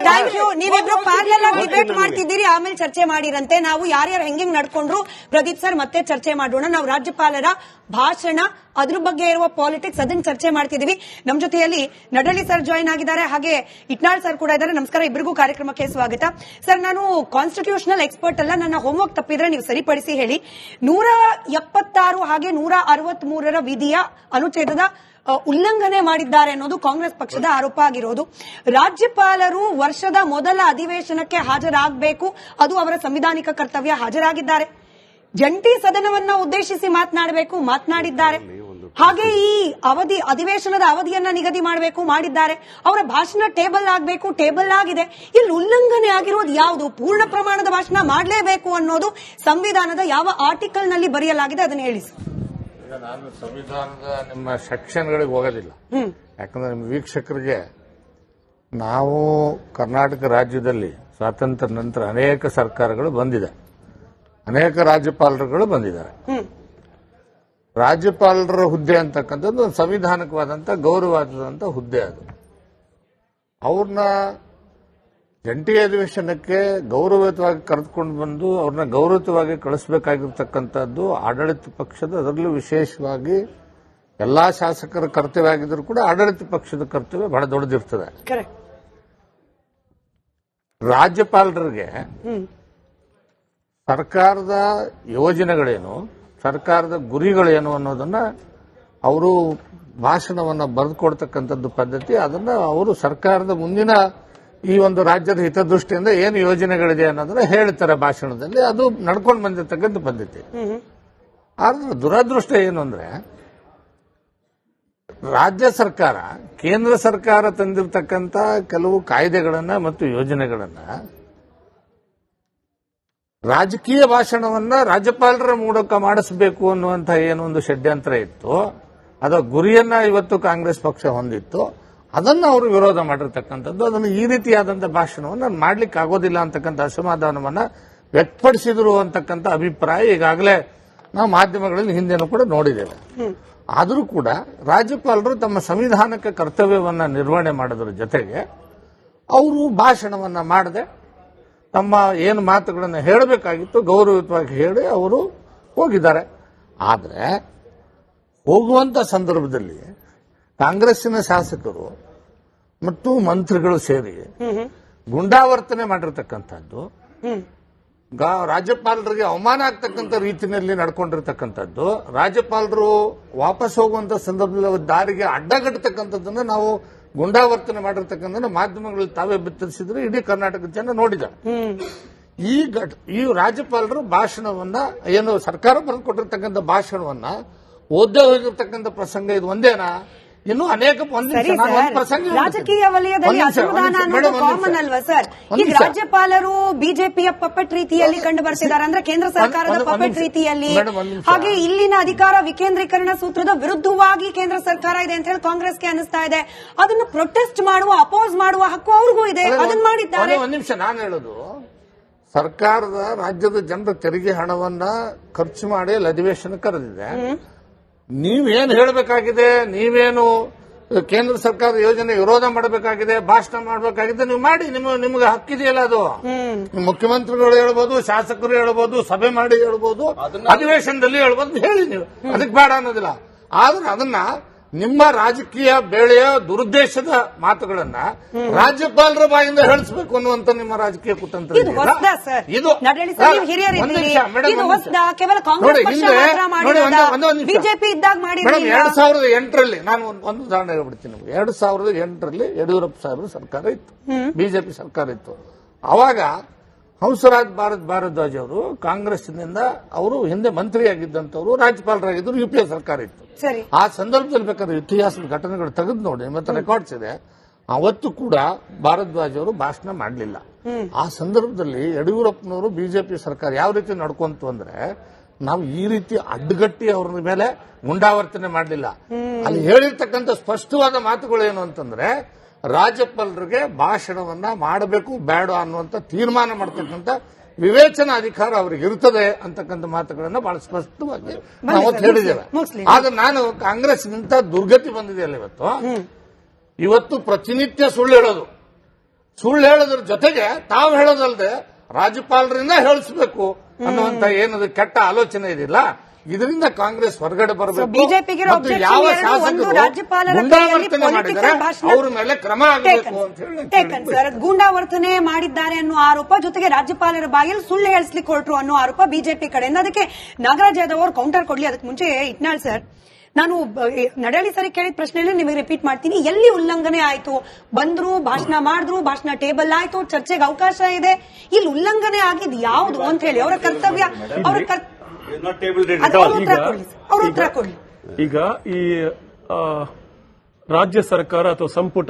Thank you. ನೀವಿಬ್ರು parallel ಆಗಿ debate ಮಾಡ್ತಿದ್ದೀರಿ, ಆಮೇಲೆ ಚರ್ಚೆ ಮಾಡಿರಂತೆ. ನಾವು ಯಾರ್ಯಾರು ಹೆಂಗ್ ನಡ್ಕೊಂಡ್ರು ಪ್ರದೀಪ್ ಸರ್ ಮತ್ತೆ ಚರ್ಚೆ ಮಾಡೋಣ. ನಾವು ರಾಜ್ಯಪಾಲರ ಭಾಷಣ, ಅದ್ರ ಬಗ್ಗೆ ಇರುವ ಪಾಲಿಟಿಕ್ಸ್, ಅದನ್ನ ಚರ್ಚೆ ಮಾಡ್ತಿದೀವಿ. ನಮ್ ಜೊತೆಯಲ್ಲಿ ನಡಳಿ ಸರ್ ಜಾಯಿನ್ ಆಗಿದ್ದಾರೆ, ಹಾಗೆ ಇಟ್ನಾಳ್ ಸರ್ ಕೂಡ ಇದ್ದಾರೆ. ನಮಸ್ಕಾರ, ಇಬ್ಬರಿಗೂ ಕಾರ್ಯಕ್ರಮಕ್ಕೆ ಸ್ವಾಗತ. ಸರ್, ನಾನು ಕಾನ್ಸ್ಟಿಟ್ಯೂಷನಲ್ ಎಕ್ಸ್ಪರ್ಟ್ ಅಲ್ಲ, ನನ್ನ ಹೋಮ್ವರ್ಕ್ ತಪ್ಪಿದ್ರೆ ನೀವು ಸರಿಪಡಿಸಿ ಹೇಳಿ. 176 ಹಾಗೆ 163 ವಿಧಿಯ ಅನುಚ್ಛೇದದ ಉಲ್ಲಂಘನೆ ಮಾಡಿದ್ದಾರೆ ಅನ್ನೋದು ಕಾಂಗ್ರೆಸ್ ಪಕ್ಷದ ಆರೋಪ ಆಗಿರೋದು. ರಾಜ್ಯಪಾಲರು ವರ್ಷದ ಮೊದಲ ಅಧಿವೇಶನಕ್ಕೆ ಹಾಜರಾಗಬೇಕು, ಅದು ಅವರ ಸಂವಿಧಾನಿಕ ಕರ್ತವ್ಯ. ಹಾಜರಾಗಿದ್ದಾರೆ. ಜಂಟಿ ಸದನವನ್ನ ಉದ್ದೇಶಿಸಿ ಮಾತನಾಡಿದ್ದಾರೆ. ಹಾಗೆ ಈ ಅಧಿವೇಶನದ ಅವಧಿಯನ್ನ ನಿಗದಿ ಮಾಡಬೇಕು, ಮಾಡಿದ್ದಾರೆ. ಅವರ ಭಾಷಣ ಟೇಬಲ್ ಆಗಬೇಕು, ಟೇಬಲ್ ಆಗಿದೆ. ಇಲ್ಲಿ ಉಲ್ಲಂಘನೆ ಆಗಿರೋದು ಯಾವುದು? ಪೂರ್ಣ ಪ್ರಮಾಣದ ಭಾಷಣ ಮಾಡಲೇಬೇಕು ಅನ್ನೋದು ಸಂವಿಧಾನದ ಯಾವ ಆರ್ಟಿಕಲ್ ನಲ್ಲಿ ಬರೆಯಲಾಗಿದೆ, ಅದನ್ನ ಹೇಳಿ. ಈಗ ನಾನು ಸಂವಿಧಾನದ ನಿಮ್ಮ ಸೆಕ್ಷನ್ಗಳಿಗೆ ಹೋಗೋದಿಲ್ಲ, ಯಾಕಂದ್ರೆ ನಿಮ್ಮ ವೀಕ್ಷಕರಿಗೆ ನಾವು ಕರ್ನಾಟಕ ರಾಜ್ಯದಲ್ಲಿ ಸ್ವಾತಂತ್ರ್ಯ ನಂತರ ಅನೇಕ ಸರ್ಕಾರಗಳು ಬಂದಿದೆ, ಅನೇಕ ರಾಜ್ಯಪಾಲರುಗಳು ಬಂದಿದ್ದಾರೆ. ರಾಜ್ಯಪಾಲರ ಹುದ್ದೆ ಅಂತಕ್ಕಂಥದ್ದು ಒಂದು ಸಂವಿಧಾನಿಕವಾದಂಥ ಗೌರವವಾದಂಥ ಹುದ್ದೆ. ಅದು ಅವ್ರನ್ನ ಜಂಟಿ ಅಧಿವೇಶನಕ್ಕೆ ಗೌರವಯುತವಾಗಿ ಕರೆದುಕೊಂಡು ಬಂದು ಅವ್ರನ್ನ ಗೌರವಯುತವಾಗಿ ಕಳಿಸಬೇಕಾಗಿರ್ತಕ್ಕಂಥದ್ದು ಆಡಳಿತ ಪಕ್ಷದ, ಅದರಲ್ಲೂ ವಿಶೇಷವಾಗಿ ಎಲ್ಲಾ ಶಾಸಕರ ಕರ್ತವ್ಯ ಆಗಿದ್ರು ಕೂಡ ಆಡಳಿತ ಪಕ್ಷದ ಕರ್ತವ್ಯ ಬಹಳ ದೊಡ್ಡದಿರ್ತದೆ. ರಾಜ್ಯಪಾಲರಿಗೆ ಸರ್ಕಾರದ ಯೋಜನೆಗಳೇನು, ಸರ್ಕಾರದ ಗುರಿಗಳೇನು ಅನ್ನೋದನ್ನ ಅವರು ಭಾಷಣವನ್ನ ಬರೆದುಕೊಡ್ತಕ್ಕಂಥದ್ದು ಪದ್ಧತಿ. ಅದನ್ನ ಅವರು ಸರ್ಕಾರದ ಮುಂದಿನ ಈ ಒಂದು ರಾಜ್ಯದ ಹಿತದೃಷ್ಟಿಯಿಂದ ಏನು ಯೋಜನೆಗಳಿದೆ ಅನ್ನೋದನ್ನ ಹೇಳ್ತಾರೆ ಭಾಷಣದಲ್ಲಿ. ಅದು ನಡ್ಕೊಂಡು ಬಂದಿರತಕ್ಕಂಥ ಪದ್ಧತಿ. ಆದ್ರೆ ದುರದೃಷ್ಟ ಏನು ಅಂದ್ರೆ, ರಾಜ್ಯ ಸರ್ಕಾರ, ಕೇಂದ್ರ ಸರ್ಕಾರ ತಂದಿರತಕ್ಕಂಥ ಕೆಲವು ಕಾಯ್ದೆಗಳನ್ನ ಮತ್ತು ಯೋಜನೆಗಳನ್ನ ರಾಜಕೀಯ ಭಾಷಣವನ್ನ ರಾಜ್ಯಪಾಲರ ಮೂಲಕ ಮಾಡಿಸಬೇಕು ಅನ್ನುವಂಥ ಏನೊಂದು ಷಡ್ಯಂತ್ರ ಇತ್ತು, ಅದರ ಗುರಿಯನ್ನ ಇವತ್ತು ಕಾಂಗ್ರೆಸ್ ಪಕ್ಷ ಹೊಂದಿತ್ತು. ಅದನ್ನು ಅವರು ವಿರೋಧ ಮಾಡಿರ್ತಕ್ಕಂಥದ್ದು. ಅದನ್ನು ಈ ರೀತಿಯಾದಂಥ ಭಾಷಣವನ್ನು ಮಾಡ್ಲಿಕ್ಕೆ ಆಗೋದಿಲ್ಲ ಅಂತಕ್ಕಂಥ ಅಸಮಾಧಾನವನ್ನ ವ್ಯಕ್ತಪಡಿಸಿದ್ರು ಅಂತಕ್ಕಂಥ ಅಭಿಪ್ರಾಯ ಈಗಾಗಲೇ ನಾವು ಮಾಧ್ಯಮಗಳಲ್ಲಿ ಹಿಂದೆನೂ ಕೂಡ ನೋಡಿದ್ದೇವೆ. ಆದರೂ ಕೂಡ ರಾಜ್ಯಪಾಲರು ತಮ್ಮ ಸಂವಿಧಾನಿಕ ಕರ್ತವ್ಯವನ್ನ ನಿರ್ವಹಣೆ ಮಾಡೋದ್ರ ಜೊತೆಗೆ ಅವರು ಭಾಷಣವನ್ನ ಮಾಡದೆ ತಮ್ಮ ಏನು ಮಾತುಗಳನ್ನು ಹೇಳಬೇಕಾಗಿತ್ತು ಗೌರವಯುತವಾಗಿ ಹೇಳಿ ಅವರು ಹೋಗಿದ್ದಾರೆ. ಆದರೆ ಹೋಗುವಂತ ಸಂದರ್ಭದಲ್ಲಿ ಕಾಂಗ್ರೆಸ್ಸಿನ ಶಾಸಕರು ಮತ್ತು ಮಂತ್ರಿಗಳು ಸೇರಿ ಗುಂಡಾವರ್ತನೆ ಮಾಡಿರ್ತಕ್ಕಂಥದ್ದು, ರಾಜ್ಯಪಾಲರಿಗೆ ಅವಮಾನ ಆಗ್ತಕ್ಕಂಥ ರೀತಿಯಲ್ಲಿ ನಡ್ಕೊಂಡಿರ್ತಕ್ಕಂಥದ್ದು, ರಾಜ್ಯಪಾಲರು ವಾಪಸ್ ಹೋಗುವಂತ ಸಂದರ್ಭದಲ್ಲಿ ದಾರಿಗೆ ಅಡ್ಡಗಟ್ಟತಕ್ಕಂಥದ್ದನ್ನು ನಾವು ಗುಂಡಾವರ್ತನೆ ಮಾಡಿರ್ತಕ್ಕಂಥ ಮಾಧ್ಯಮಗಳಲ್ಲಿ ತಾವೇ ಬಿತ್ತರಿಸಿದ್ರೆ ಇಡೀ ಕರ್ನಾಟಕದ ಜನ ನೋಡಿದ್ದಾರೆ. ಈ ರಾಜ್ಯಪಾಲರು ಭಾಷಣವನ್ನ, ಏನು ಸರ್ಕಾರ ಬರೆದುಕೊಟ್ಟಿರ್ತಕ್ಕಂಥ ಭಾಷಣವನ್ನ ಓದ್ದೇ ಹೋಗಿರ್ತಕ್ಕಂಥ ಪ್ರಸಂಗ ಇದು ಒಂದೇನಾ? ಇನ್ನು ಅನೇಕ ಪ್ರಸಂಗ ರಾಜಕೀಯ ವಲಯದಲ್ಲಿ ಅಸಮಾಧಾನ ಅನ್ನೋದು ಕಾಮನ್ ಅಲ್ವಾ ಸರ್? ಈಗ ರಾಜ್ಯಪಾಲರು ಬಿಜೆಪಿಯ ಪಪೆಟ್ ರೀತಿಯಲ್ಲಿ ಕಂಡು ಬರ್ತಿದ್ದಾರೆ, ಅಂದ್ರೆ ಕೇಂದ್ರ ಸರ್ಕಾರದ ಪಪೆಟ್ ರೀತಿಯಲ್ಲಿ. ಹಾಗೆ ಇಲ್ಲಿನ ಅಧಿಕಾರ ವಿಕೇಂದ್ರೀಕರಣ ಸೂತ್ರದ ವಿರುದ್ಧವಾಗಿ ಕೇಂದ್ರ ಸರ್ಕಾರ ಇದೆ ಅಂತ ಹೇಳಿ ಕಾಂಗ್ರೆಸ್ಗೆ ಅನಿಸ್ತಾ ಇದೆ. ಅದನ್ನು ಪ್ರೊಟೆಸ್ಟ್ ಮಾಡುವ, ಅಪೋಸ್ ಮಾಡುವ ಹಕ್ಕು ಅವ್ರಿಗೂ ಇದೆ, ಅದನ್ನ ಮಾಡಿದ್ದಾರೆ. ಒಂದ್ ನಿಮಿಷ, ನಾನು ಹೇಳೋದು, ಸರ್ಕಾರದ ರಾಜ್ಯದ ಜನರ ತೆರಿಗೆ ಹಣವನ್ನ ಖರ್ಚು ಮಾಡಿ ಅಲ್ಲಿ ಅಧಿವೇಶನ ಕರೆದಿದೆ. ನೀವೇನು ಹೇಳಬೇಕಾಗಿದೆ, ನೀವೇನು ಕೇಂದ್ರ ಸರ್ಕಾರದ ಯೋಜನೆ ವಿರೋಧ ಮಾಡಬೇಕಾಗಿದೆ, ಭಾಷಣ ಮಾಡಬೇಕಾಗಿದೆ, ನೀವು ಮಾಡಿ. ನಿಮಗೆ ಹಕ್ಕಿದೆಯಲ್ಲ ಅದು. ಮುಖ್ಯಮಂತ್ರಿಗಳು ಹೇಳ್ಬೋದು, ಶಾಸಕರು ಹೇಳ್ಬೋದು, ಸಭೆ ಮಾಡಿ ಹೇಳ್ಬೋದು, ಅಧಿವೇಶನದಲ್ಲಿ ಹೇಳ್ಬೋದು, ಹೇಳಿ ನೀವು, ಅದಕ್ಕೆ ಬೇಡ ಅನ್ನೋದಿಲ್ಲ. ಆದ್ರೆ ಅದನ್ನ ನಿಮ್ಮ ರಾಜಕೀಯ ಬೇಳೆಯ ದುರುದ್ದೇಶದ ಮಾತುಗಳನ್ನ ರಾಜ್ಯಪಾಲರ ಬಾಯಿಂದ ಹೇಳಿಸಬೇಕು ಅನ್ನುವಂತ ನಿಮ್ಮ ರಾಜಕೀಯ ಕುತಂತ್ರ ಇದು ಬಿಜೆಪಿ ಇದ್ದಾಗ ಮಾಡಿ. 2008ರಲ್ಲಿ ನಾನು ಒಂದು ಉದಾಹರಣೆ ಹೇಳ್ಬಿಡ್ತೀನಿ. 2008ರಲ್ಲಿ ಯಡಿಯೂರಪ್ಪ ಸಾಹೇಬರು ಸರ್ಕಾರ ಇತ್ತು, ಬಿಜೆಪಿ ಸರ್ಕಾರ ಇತ್ತು. ಅವಾಗ ಹಂಸರಾಜ್ ಭಾರದ್ವಾಜ್ ಅವರು ಕಾಂಗ್ರೆಸ್ನಿಂದ, ಅವರು ಹಿಂದೆ ಮಂತ್ರಿಯಾಗಿದ್ದಂಥವ್ರು, ರಾಜ್ಯಪಾಲರಾಗಿದ್ದರು, ಯುಪಿಎ ಸರ್ಕಾರ ಇತ್ತು. ಆ ಸಂದರ್ಭದಲ್ಲಿ ಬೇಕಾದ್ರೆ ಇತಿಹಾಸದ ಘಟನೆಗಳು ತೆಗೆದು ನೋಡಿ, ಮತ್ತೆ ರೆಕಾರ್ಡ್ಸ್ ಇದೆ. ಅವತ್ತು ಕೂಡ ಭಾರದ್ವಾಜ್ ಅವರು ಭಾಷಣ ಮಾಡಲಿಲ್ಲ. ಆ ಸಂದರ್ಭದಲ್ಲಿ ಯಡಿಯೂರಪ್ಪನವರು ಬಿಜೆಪಿ ಸರ್ಕಾರ ಯಾವ ರೀತಿ ನಡ್ಕೊಂತು ಅಂದ್ರೆ, ನಾವು ಈ ರೀತಿ ಅಡ್ಡಗಟ್ಟಿ ಅವ್ರ ಮೇಲೆ ಗುಂಡಾವರ್ತನೆ ಮಾಡಲಿಲ್ಲ. ಅಲ್ಲಿ ಹೇಳಿರ್ತಕ್ಕಂಥ ಸ್ಪಷ್ಟವಾದ ಮಾತುಗಳು ಏನು ಅಂತಂದ್ರೆ, ರಾಜ್ಯಪಾಲರಿಗೆ ಭಾಷಣವನ್ನ ಮಾಡಬೇಕು ಬೇಡ ಅನ್ನುವಂತ ತೀರ್ಮಾನ ಮಾಡತಕ್ಕಂಥ ವಿವೇಚನಾ ಅಧಿಕಾರ ಅವರಿಗೆ ಇರುತ್ತದೆ ಅಂತಕ್ಕಂಥ ಮಾತುಗಳನ್ನ ಬಹಳ ಸ್ಪಷ್ಟವಾಗಿ ನಾವು ಹೇಳಿದ್ದೇವೆ. ಆದ್ರೆ ನಾನು ಕಾಂಗ್ರೆಸ್ಗಿಂತ ದುರ್ಗತಿ ಬಂದಿದೆಯಲ್ಲ ಇವತ್ತು ಪ್ರತಿನಿತ್ಯ ಸುಳ್ಳು ಹೇಳೋದು. ಸುಳ್ಳು ಹೇಳೋದ್ರ ಜೊತೆಗೆ ತಾವು ಹೇಳೋದಲ್ಲದೆ ರಾಜ್ಯಪಾಲರಿಂದ ಹೇಳಿಸ್ಬೇಕು ಅನ್ನುವಂತ ಏನದು ಕೆಟ್ಟ ಆಲೋಚನೆ ಇದೆಯಲ್ಲ, ಇದರಿಂದ ಕಾಂಗ್ರೆಸ್ ಹೊರಗಡೆ ಬರಬೇಕು. ಬಿಜೆಪಿಗೆ ಮತ್ತು ಯಾವ ಶಾಸಕರು ಗುಂಡಾವರ್ತನೆ ಮಾಡಿದ್ದಾರೆ ಅವ್ರ ಮೇಲೆ ಕ್ರಮ ಆಗಬೇಕು ಅಂತ ಹೇಳಿ ಸರ್. ಗೂಂಡಾವರ್ತನೆ ಮಾಡಿದ್ದಾರೆ ಅನ್ನೋ ಆರೋಪ, ಜೊತೆಗೆ ರಾಜ್ಯಪಾಲರ ಬಾಯಲ್ಲಿ ಸುಳ್ಳು ಹೇಳಿಸ್ಲಿಕ್ಕೆ ಹೊರಟರು ಅನ್ನೋ ಆರೋಪ ಬಿಜೆಪಿ ಕಡೆಯಿಂದ. ಅದಕ್ಕೆ ನಾಗರಾಜ್ ಯಾದವ್ ಅವರು ಕೌಂಟರ್ ಕೊಡ್ಲಿ. ಅದಕ್ಕೆ ಮುಂಚೆ ಇಟ್ನಾಳ್ ಸರ್, ನಾನು ನಡಳಿ ಸರಿ ಕೇಳಿದ ಪ್ರಶ್ನೆಯನ್ನು ನಿಮಗೆ ರಿಪೀಟ್ ಮಾಡ್ತೀನಿ. ಎಲ್ಲಿ ಉಲ್ಲಂಘನೆ ಆಯ್ತು? ಬಂದ್ರು, ಭಾಷಣ ಮಾಡಿದ್ರು, ಭಾಷಣ ಟೇಬಲ್ ಆಯ್ತು, ಚರ್ಚೆಗೆ ಅವಕಾಶ ಇದೆ. ಇಲ್ಲಿ ಉಲ್ಲಂಘನೆ ಆಗಿದ್ ಯಾವುದು ಅಂತ ಹೇಳಿ ಅವರ ಕರ್ತವ್ಯ, ಅವರ ಉತ್ತರ ಕೊಡ್ಲಿ. ಈಗ ಈ ರಾಜ್ಯ ಸರ್ಕಾರ ಅಥವಾ ಸಂಪುಟ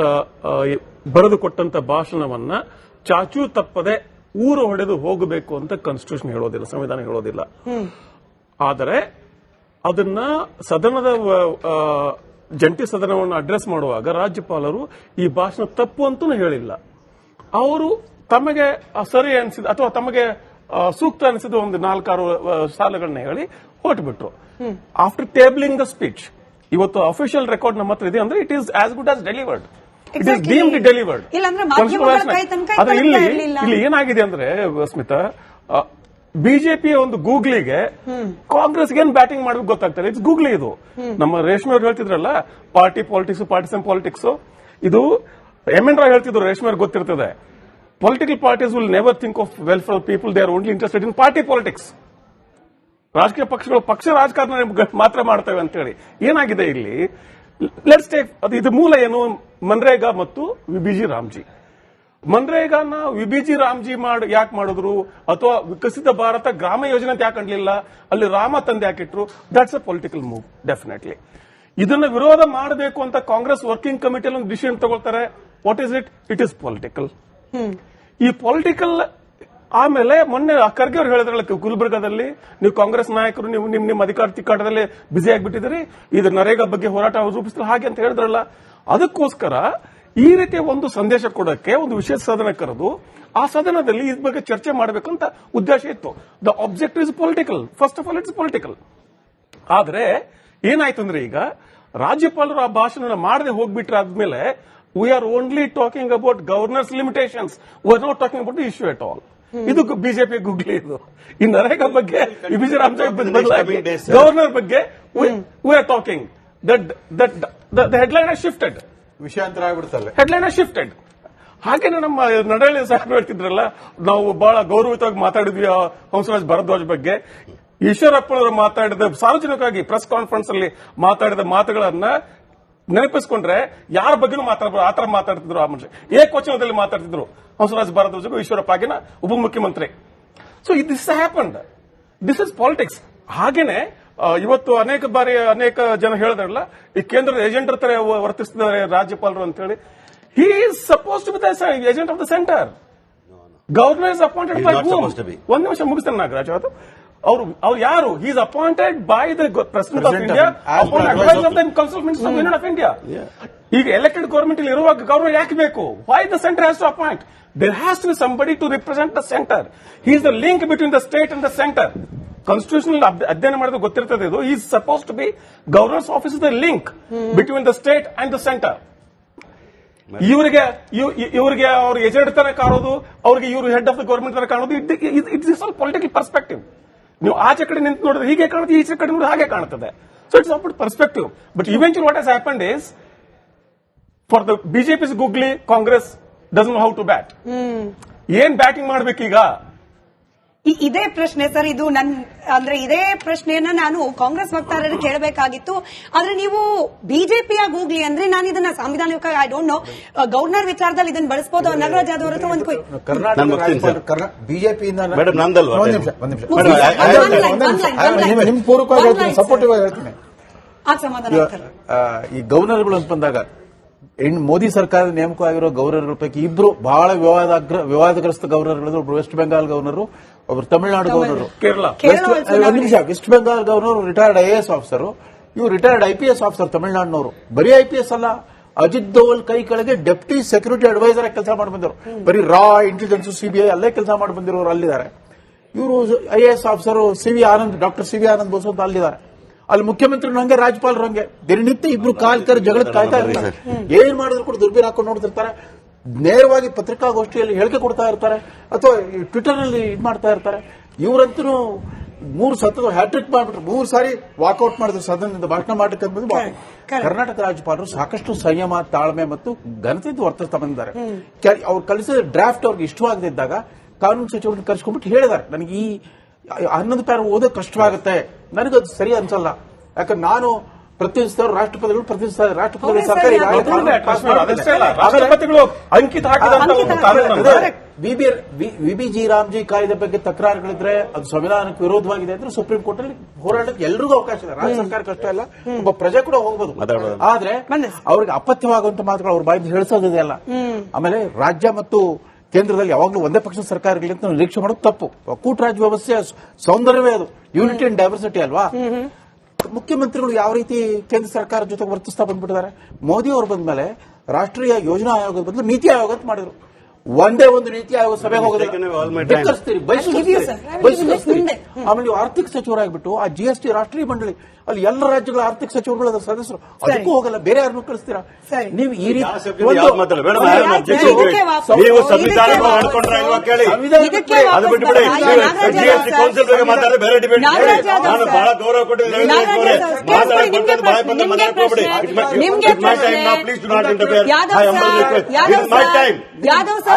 ಬರೆದುಕೊಟ್ಟಂತ ಭಾಷಣವನ್ನ ಚಾಚೂ ತಪ್ಪದೆ ಊರು ಹೊಡೆದು ಹೋಗಬೇಕು ಅಂತ ಕಾನ್ಸ್ಟಿಟ್ಯೂಷನ್ ಹೇಳೋದಿಲ್ಲ, ಸಂವಿಧಾನ ಹೇಳೋದಿಲ್ಲ. ಆದರೆ ಅದನ್ನ ಸದನದ ಜಂಟಿ ಸದನವನ್ನು ಅಡ್ರೆಸ್ ಮಾಡುವಾಗ ರಾಜ್ಯಪಾಲರು ಈ ಭಾಷಣ ತಪ್ಪು ಅಂತೂ ಹೇಳಿಲ್ಲ. ಅವರು ತಮಗೆ ಸರಿ ಅನಿಸಿದ ಅಥವಾ ತಮಗೆ ಸೂಕ್ತ ಅನಿಸಿದ ಒಂದು 4-6 ಸಾಲುಗಳನ್ನ ಹೇಳಿ ಹೊರಟುಬಿಟ್ರು. ಆಫ್ಟರ್ ಟೇಬಲಿಂಗ್ ದ ಸ್ಪೀಚ್, ಇವತ್ತು ಅಫಿಷಿಯಲ್ ರೆಕಾರ್ಡ್ ನಮ್ಮ ಹತ್ರ ಇದೆ ಅಂದ್ರೆ it is as good as delivered, it is deemed delivered. ಆದ್ರೆ ಇಲ್ಲಿ ಏನಾಗಿದೆ ಅಂದ್ರೆ ಸ್ಮಿತಾ, ಬಿಜೆಪಿ ಒಂದು ಗೂಗ್ಲಿಗೆ ಕಾಂಗ್ರೆಸ್ಗೆ ಏನ್ ಬ್ಯಾಟಿಂಗ್ ಮಾಡಬೇಕು ಗೊತ್ತಾಗ್ತಾರೆ. It's googly. ಇದು ನಮ್ಮ ರೇಷ್ಮೆ ಅವ್ರು ಹೇಳ್ತಿದ್ರಲ್ಲ, ಪಾರ್ಟಿ ಪಾಲಿಟಿಕ್ಸ್, ಪಾರ್ಟಿಸನ್ ಪಾಲಿಟಿಕ್ಸ್. ಇದು ಎಂ ಎನ್ ರಾವ್ ಹೇಳ್ತಿದ್ರು, ರೇಷ್ಮೆ ಅವ್ರಿಗೆ ಗೊತ್ತಿರ್ತದೆ. Political parties will never think of welfare of people. They are only interested in party politics. ರಾಜಕೀಯ ಪಕ್ಷಗಳು ಪಕ್ಷ ರಾಜಕಾರಣ ಮಾತ್ರ ಮಾಡ್ತವೆ ಅಂತ ಹೇಳಿ ಏನಾಗಿದೆ ಇಲ್ಲಿ. ಲೆಟ್ಸ್ ಟೇಕ್ ಇದು ಮೂಲ ಏನು, ಮನ್ರೇಗಾ ಮತ್ತು ವಿಬಿಜಿ ರಾಮ್ಜಿ. ಮನ್ರೇಗಾನ ವಿಬಿಜಿ ರಾಮ್ಜಿ ಯಾಕೆ ಮಾಡಿದ್ರು, ಅಥವಾ ವಿಕಸಿತ ಭಾರತ ಗ್ರಾಮ ಯೋಜನೆ ಅಂತ ಯಾಕೆ ಅನ್ಲಿಲ್ಲ, ಅಲ್ಲಿ ರಾಮ ತಂದೆ ಯಾಕಿಟ್ರು? That's a political move definitely. ಇದನ್ನ ವಿರೋಧ ಮಾಡಬೇಕು ಅಂತ ಕಾಂಗ್ರೆಸ್ ವರ್ಕಿಂಗ್ ಕಮಿಟಿಯಲ್ಲಿ ಒಂದು ಡಿಸಿಷನ್ ತಗೊಳ್ತಾರೆ. What is it? It is political. ಈ ಪೊಲಿಟಿಕಲ್ ಆಮೇಲೆ ಮೊನ್ನೆ ಖರ್ಗೆ ಅವರು ಹೇಳಿದ್ರಲ್ಲ ಗುಲ್ಬರ್ಗಾದಲ್ಲಿ, ನೀವು ಕಾಂಗ್ರೆಸ್ ನಾಯಕರು ನೀವು ನಿಮ್ಮ ಅಧಿಕಾರ ತಿಕ್ಕಾಟದಲ್ಲಿ ಬ್ಯುಸಿ ಆಗಿಬಿಟ್ಟಿದ್ರಿ, ಇದು ನರೇಗಾ ಬಗ್ಗೆ ಹೋರಾಟ ರೂಪಿಸಿದ್ರು ಹಾಗೆ ಅಂತ ಹೇಳಿದ್ರಲ್ಲ. ಅದಕ್ಕೋಸ್ಕರ ಈ ರೀತಿಯ ಒಂದು ಸಂದೇಶ ಕೊಡಕ್ಕೆ ಒಂದು ವಿಶೇಷ ಸದನ ಕರೆದು ಆ ಸದನದಲ್ಲಿ ಇದ್ರ ಬಗ್ಗೆ ಚರ್ಚೆ ಮಾಡಬೇಕಂತ ಉದ್ದೇಶ ಇತ್ತು. The objective is political. First of all it's political. ಆದ್ರೆ ಏನಾಯ್ತು ಅಂದ್ರೆ, ಈಗ ರಾಜ್ಯಪಾಲರು ಆ ಭಾಷಣ ಮಾಡದೆ ಹೋಗ್ಬಿಟ್ರೆ ಆದ್ಮೇಲೆ we are only talking about governor's limitations. We are not talking about the issue at all. ಇದು ಬಿಜೆಪಿ ಗೂಗ್ಲಿ. ಇದು ಈ ನರೇಗಾ ಬಗ್ಗೆ ವಿಬಿಜಿ ರಾಮ್ಜಿ ಬದಲಾಗಿ ಗವರ್ನರ್ ಬಗ್ಗೆ we are talking that the headline has shifted. ವಿಷಯಾಂತರ ಆಗ್ಬಿಡ್ತಲ್ಲ, ಹೆಡ್ಲೈನ್ has shifted. ಹಾಗೇನೆ ನಮ್ಮ ನಡಹಳ್ಳಿ ಸಾಹೇಬ್ ಹೇಳ್ತಿದ್ರಲ್ಲ, ನಾವು ಬಹಳ ಗೌರವಯುತವಾಗಿ ಮಾತಾಡಿದ್ವಿ ಹಂಸರಾಜ್ ಭಾರದ್ವಾಜ್ ಬಗ್ಗೆ. ಈಶ್ವರಪ್ಪನವರು ಮಾತಾಡಿದ ಸಾರ್ವಜನಿಕವಾಗಿ ಪ್ರೆಸ್ ಕಾನ್ಫರೆನ್ಸ್ ಅಲ್ಲಿ ಮಾತಾಡಿದ ಮಾತುಗಳನ್ನ ನೆನಪಿಸ್ಕೊಂಡ್ರೆ ಯಾರ ಬಗ್ಗೆನೂ ಮಾತಾಡಬಹುದು. ಆತರ ಮಾತಾಡ್ತಿದ್ರು ಆ ಮನುಷ್ಯ. ಏಕವಚನದಲ್ಲಿ ಮಾತಾಡ್ತಿದ್ರು ಹಂಸರಾಜ್ ಭಾರದ್ವಾಜ್, ಈಶ್ವರಪ್ಪ ಆಗಿನ ಉಪಮುಖ್ಯಮಂತ್ರಿ. So this happened. This is politics. ಹಾಗೇನೆ ಇವತ್ತು ಅನೇಕ ಬಾರಿ ಅನೇಕ ಜನ ಹೇಳಿದ್ರಲ್ಲ, ಈ ಕೇಂದ್ರದ ಏಜೆಂಟರ್ ತರ ವರ್ತಿಸ್ತಿದ್ದಾರೆ ರಾಜ್ಯಪಾಲರು ಅಂತ ಹೇಳಿ. He is suppose to be the agent of the centre. Governor is appointed by whom? ಒಂದು ನಿಮಿಷ ಮುಗಿಸ್ತಾನೆ ನಾಗರಾಜ್. ಅವ್ರು ಯಾರು? He is appointed by the president of India upon advice of the council ministers of union of India. ಈಗ elected government ಇಲ್ಲಿ ಇರುವಾಗ governor ಯಾಕೆ ಬೇಕು? Why the centre has to appoint? There has to be somebody to represent the centre. He is the link between the state and the centre. Constitution ಅಧ್ಯಯನ ಮಾಡಿದ್ರೆ ಗೊತ್ತಿರ್ತದೆ ಇದು. Is suppose to be governor's office is the link between the state and the centre. ಇವರಿಗೆ ಅವ್ರ agent ತರ ಕಾಣೋದು, ಅವ್ರಿಗೆ ಇವರು ಹೆಡ್ ಆಫ್ ದ ಗವರ್ಮೆಂಟ್ ತರ ಕಾಣೋದು, it's is all political perspective. ನೀವು ಆಚೆ ಕಡೆ ನಿಂತು ನೋಡಿದ್ರೆ ಹೀಗೆ ಕಾಣುತ್ತೆ, ಈಚೆ ಕಡೆ ನೋಡಿದ್ರೆ ಹಾಗೆ ಕಾಣುತ್ತದೆ. So it's about perspective. But eventually what has happened is, for the BJP's googly, Congress doesn't know how to bat. ಏನ್ ಬ್ಯಾಟಿಂಗ್ ಮಾಡ್ಬೇಕೀಗ? ಇದೇ ಪ್ರಶ್ನೆ ಸರ್, ಇದು ಅಂದ್ರೆ ಇದೇ ಪ್ರಶ್ನೆಯನ್ನ ನಾನು ಕಾಂಗ್ರೆಸ್ ವಕ್ತಾರರಿಗೆ ಕೇಳಬೇಕಾಗಿತ್ತು. ಆದ್ರೆ ನೀವು ಬಿಜೆಪಿಯ ಗೂಗ್ಲಿ ಅಂದ್ರೆ ನಾನು ಇದನ್ನ ಸಾಂವಿಧಾನಿಕ ಐ ಡೋಂಟ್ ನೋ, ಗವರ್ನರ್ ವಿಚಾರದಲ್ಲಿ ಇದನ್ನ ಬಳಸಬಹುದು. ನಾಗರಾಜ್ ಯಾದವ್ ಹತ್ರ ಒಂದು ಬಿಜೆಪಿಯಿಂದ ನಿಮ್ ಪೂರ್ವಕವಾಗಿ ಹೇಳ್ತೀನಿ, ಸಪೋರ್ಟಿವ್ ಆಗಿ ಹೇಳ್ತೀನಿ. ಸಮಾಧಾನ ಈ ಗವರ್ನರ್ಗಳು ಅಂತ ಬಂದಾಗ ಮೋದಿ ಸರ್ಕಾರದ ನೇಮಕ ಆಗಿರೋ ಗವರ್ನರ್ಗಳ ಪೈಕಿ ಇಬ್ರು ಬಹಳ ವಿವಾದಗ್ರಸ್ತ ಗವರ್ನರ್ಗಳು. ಒಬ್ರು ವೆಸ್ಟ್ ಬೆಂಗಾಲ್ ಗವರ್ನರ್, ಒಬ್ರು ತಮಿಳುನಾಡು ಗವರ್ನರ್. ಒಂದು ನಿಮಿಷ, West Bengal governor retired IAS officer, ಇವ್ರು ರಿಟೈರ್ಡ್ IPS ಆಫೀಸರ್ ತಮಿಳುನಾಡಿನವರು. ಬರೀ IPS ಅಲ್ಲ, ಅಜಿತ್ ದೋವಲ್ ಕೈ ಕೆಳಗೆ ಡೆಪ್ಟಿ ಸೆಕ್ಯೂರಿಟಿ ಅಡ್ವೈಸರ್ ಕೆಲಸ ಮಾಡಿ ಬಂದರು. ಬರೀ ರಾ, ಇಂಟೆಲಿಜೆನ್ಸ್, CBI ಅಲ್ಲೇ ಕೆಲಸ ಮಾಡಿ ಬಂದಿರೋರು ಅಲ್ಲಿದ್ದಾರೆ. ಇವರು IAS officer doctor C V Anand Bose ಅಂತ ಅಲ್ಲಿದ್ದಾರೆ. ಅಲ್ಲಿ ಮುಖ್ಯಮಂತ್ರಿ ಹಂಗೆ, ರಾಜ್ಯಪಾಲರು ಹಂಗೆ, ದಿನನಿತ್ಯ ಇಬ್ರು ಕಾಲ್ ಕರ್ ಜಗಳ ಕಾಯ್ತಾ ಇರ್ತಾರೆ. ಏನ್ ಮಾಡಿದ್ರು ಕೂಡ ದುರ್ಬೀರ್ ಹಾಕೊಂಡು ನೋಡ್ತಿರ್ತಾರೆ. ನೇರವಾಗಿ ಪತ್ರಿಕಾಗೋಷ್ಠಿಯಲ್ಲಿ ಹೇಳಿಕೆ ಕೊಡ್ತಾ ಇರ್ತಾರೆ ಅಥವಾ ಟ್ವಿಟರ್ ನಲ್ಲಿ ಇದು ಮಾಡ್ತಾ ಇರ್ತಾರೆ. ಇವರಂತೂ 3 ಸತತ ಹ್ಯಾಟ್ರಿಕ್ ಮಾಡಿಬಿಟ್ರು, 3 ಸಾರಿ ವಾಕೌಟ್ ಮಾಡಿದ್ರು ಸದನದಿಂದ ಭಾಷಣ ಮಾಡಲಿಕ್ಕೆ ಬಂದು. ಕರ್ನಾಟಕ ರಾಜ್ಯಪಾಲರು ಸಾಕಷ್ಟು ಸಂಯಮ, ತಾಳ್ಮೆ ಮತ್ತು ಘನತೆಯಿಂದ ವರ್ತಿಸ್ತಾ ಬಂದಿದ್ದಾರೆ. ಅವ್ರು ಕಲಿಸಿದ ಡ್ರಾಫ್ಟ್ ಅವ್ರಿಗೆ ಇಷ್ಟವಾಗದಿದ್ದಾಗ ಕಾನೂನು ಸಚಿವರನ್ನು ಕರೆಸ್ಕೊಂಡ್ಬಿಟ್ಟು ಹೇಳಿದ್ದಾರೆ, ನನಗೆ ಈ 11 ಪ್ಯಾರ ಓದೋಕೆ ಕಷ್ಟವಾಗುತ್ತೆ, ನನಗದು ಸರಿ ಅನ್ಸಲ್ಲ. ಯಾಕಂದ್ರೆ ನಾನು ಪ್ರತಿನಿಧಿಸಿದವರು ರಾಷ್ಟ್ರಪತಿಗಳು ಪ್ರತಿನಿಧಿಸಿದ ರಾಷ್ಟ್ರಪತಿಗಳು ಸರ್ಕಾರಿ ರಾಷ್ಟ್ರಪತಿಗಳು ಅಂಕಿತ ಹಾಕಿದ ವಿಬಿಜಿ ರಾಮ್ಜಿ ಕಾಯ್ದೆ ಬಗ್ಗೆ ತಕರಾರುಗಳಿದ್ರೆ ಅದು ಸಂವಿಧಾನಕ್ಕೆ ವಿರೋಧವಾಗಿದೆ ಅಂದ್ರೆ ಸುಪ್ರೀಂ ಕೋರ್ಟ್ ಅಲ್ಲಿ ಹೋರಾಟಕ್ಕೆ ಎಲ್ರಿಗೂ ಅವಕಾಶ ಇದೆ. ರಾಜ್ಯ ಸರ್ಕಾರಕ್ಕೆ ಅಷ್ಟೇ ಅಲ್ಲ, ಒಬ್ಬ ಪ್ರಜೆ ಕೂಡ ಹೋಗಬಹುದು. ಆದ್ರೆ ಅವ್ರಿಗೆ ಅಪತ್ಯವಾಗುವಂತ ಮಾತುಗಳು ಅವ್ರ ಬಾಯಿಂದ ಹೇಳಿಸೋದಿದೆ ಅಲ್ಲ. ಆಮೇಲೆ ರಾಜ್ಯ ಮತ್ತು ಕೇಂದ್ರದಲ್ಲಿ ಯಾವಾಗಲೂ ಒಂದೇ ಪಕ್ಷದ ಸರ್ಕಾರಗಳಿಂದ ನಿರೀಕ್ಷೆ ಮಾಡೋದು ತಪ್ಪು. ಒಕ್ಕೂಟ ರಾಜ್ಯ ವ್ಯವಸ್ಥೆಯ ಸೌಂದರ್ಯವೇ ಅದು, ಯೂನಿಟಿ ಅಂಡ್ ಡೈವರ್ಸಿಟಿ ಅಲ್ವಾ. ಮುಖ್ಯಮಂತ್ರಿಗಳು ಯಾವ ರೀತಿ ಕೇಂದ್ರ ಸರ್ಕಾರದ ಜೊತೆ ವರ್ತಿಸ್ತಾ ಬಂದ್ಬಿಟ್ಟಿದ್ದಾರೆ. ಮೋದಿ ಅವರು ಬಂದ ಮೇಲೆ ರಾಷ್ಟ್ರೀಯ ಯೋಜನಾ ಆಯೋಗದ ಬದಲು ನೀತಿ ಆಯೋಗ ಅಂತ ಮಾಡಿದ್ರು. ಒಂದೇ ಒಂದು ನೀತಿ ಆಯೋಗ ಸಭೆಗೆ ಹೋಗೋದಿಲ್ಲ, ಬಯಸ್ತೀರಿ. ಆಮೇಲೆ ನೀವು ಆರ್ಥಿಕ ಸಚಿವರಾಗ್ಬಿಟ್ಟು ಆ GST ರಾಷ್ಟ್ರೀಯ ಮಂಡಳಿ ಅಲ್ಲಿ ಎಲ್ಲ ರಾಜ್ಯಗಳ ಆರ್ಥಿಕ ಸಚಿವರುಗಳು ಅದರ ಸದಸ್ಯರು, ಅದಕ್ಕೂ ಹೋಗಲ್ಲ, ಬೇರೆ ಯಾರನ್ನು ಕಳಿಸ್ತೀರಾ ನೀವು? ಈ ರೀತಿ ನೀವು ಸಂವಿಧಾನ ಮಾಡ್ಕೊಂಡ್ರೆ ಇಲ್ವಾ ಕೇಳಿ, ಅದು ಬಿಟ್ಟುಬಿಡಿ. GST ಕೌನ್ಸಿಲ್ ಬಗ್ಗೆ ಮಾತಾಡಿದ್ರೆ ಬೇರೆ ಡಿಬೇಟ್. ನಾನು ಬಹಳ ಗೌರವ ಕೊಟ್ಟಿದ್ದೀನಿ. ಯಾದವ್ ಸರ್,